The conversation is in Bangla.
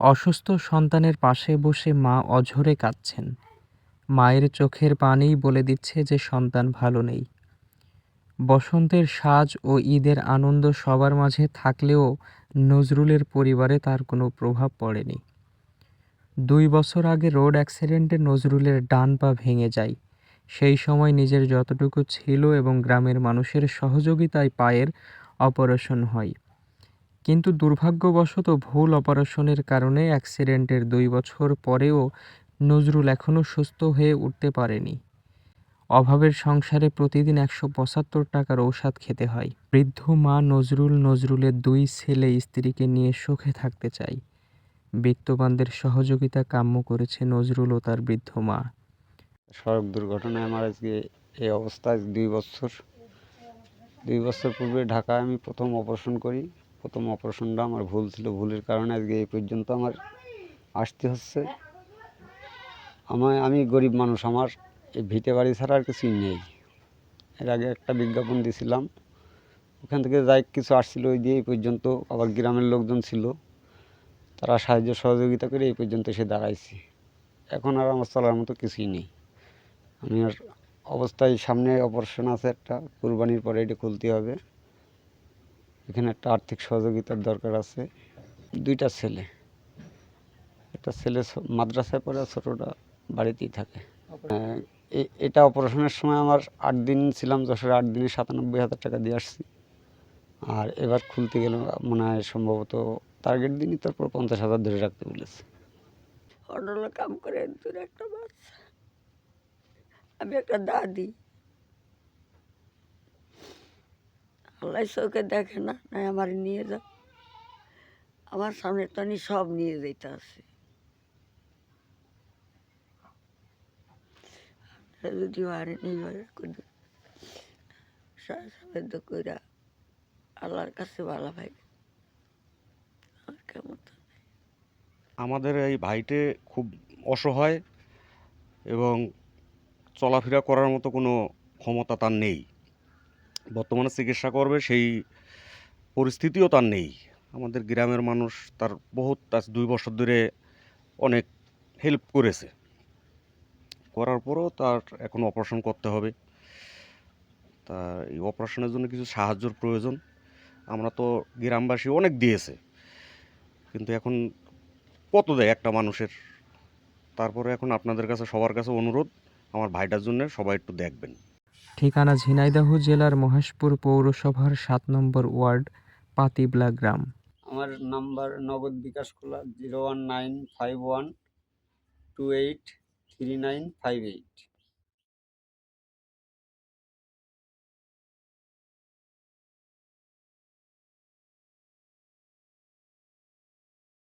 অসুস্থ সন্তানের পাশে বসে মা অঝোরে কাঁদছেন। মায়ের চোখের পানিই বলে দিচ্ছে যে সন্তান ভালো নেই। বসন্তের সাজ ও ঈদের আনন্দ সবার মাঝে থাকলেও নজরুলের পরিবারে তার কোনো প্রভাব পড়েনি। ২ বছর আগে রোড অ্যাক্সিডেন্টে নজরুলের ডান পা ভেঙে যায়। সেই সময় নিজের যতটুকু ছিল এবং গ্রামের মানুষের সহযোগিতায় পায়ের অপারেশন হয়। কিন্তু দুর্ভাগ্যবশত ভুল অপারেশনের কারণে অ্যাক্সিডেন্টের ২ বছর পরেও নজরুল এখনো সুস্থ হয়ে উঠতে পারেনি। অভাবের সংসারে প্রতিদিন ১৭৫ টাকার ঔষধ খেতে হয়। বৃদ্ধ মা নজরুলের ২ ছেলে স্ত্রীকে নিয়ে সুখে থাকতে চায়। বিত্তবানদের সহযোগিতা কাম্য করেছে নজরুল ও তার বৃদ্ধ মা। সড়ক দুর্ঘটনায় আমার আজকে এই অবস্থায় ২ বছর পূর্বে ঢাকায় আমি প্রথম অপারেশন করি। প্রথম অপারেশনটা আমার ভুল ছিল, ভুলের কারণে আজকে এই পর্যন্ত আমার আসতে হচ্ছে। আমি গরিব মানুষ, আমার এই ভিটে বাড়ি ছাড়া আর কিছুই নেই। এর আগে একটা বিজ্ঞাপন দিয়েছিলাম, ওখান থেকে যাই কিছু আসছিল ওই দিয়ে এই পর্যন্ত। আবার গ্রামের লোকজন ছিল, তারা সাহায্য সহযোগিতা করে এই পর্যন্ত এসে দাঁড়াইছি। এখন আর আমার চলার মতো কিছুই নেই। আমি আর অবস্থায় সামনে অপারেশন আছে একটা, কুরবানির পরে এটা খুলতে হবে। এখানে একটা আর্থিক সহযোগিতার দরকার আছে। 2টা ছেলে, একটা ছেলে মাদ্রাসায় পড়ে, ছোটোটা বাড়িতেই থাকে। এটা অপারেশনের সময় আমার 8 দিন ছিলাম যশোরে, 8 দিনে ৯৭,০০০ টাকা দিয়ে আসছি। আর এবার খুলতে গেলে মনে হয় সম্ভবত টার্গেট দিনই তারপর ৫০,০০০ ধরে রাখতে বলেছে। অন্যরা কাম করে, দূরে একটা বাচ্চা, আমি একটা দাদি। আল্লাহ চোখে দেখে না, নাই আমার নিয়ে যাও। আমার সামনে টানি সব নিয়ে যেতে আছে। যদি হারেনি সাহায্য কইরা আল্লাহর কাছে ভালো ভাই। আর কেমন আমাদের এই ভাইটে খুব অসহায় এবং চলাফেরা করার মতো কোনো ক্ষমতা তার নেই। বর্তমানে চিকিৎসা করবে সেই পরিস্থিতিও তার নেই। আমাদের গ্রামের মানুষ তার আজ ২ বছর ধরে অনেক হেল্প করেছে। করার পরও তার এখন অপারেশন করতে হবে। তা এই অপারেশনের জন্য কিছু সাহায্যর প্রয়োজন। আমরা তো গ্রামবাসী অনেক দিয়েছে, কিন্তু এখন কত দেয় একটা মানুষের? তারপরে এখন আপনাদের কাছে সবার কাছে অনুরোধ, আমার ভাইটার জন্য সবাই একটু দেখবেন। ঠিকানা ঝিনাইদহ জেলার মহেশপুর পৌরসভার ৭ নম্বর ওয়ার্ড, পাতিবলা গ্রাম। আমার নাম্বার নগদ বিকাশ খোলা 01951283958।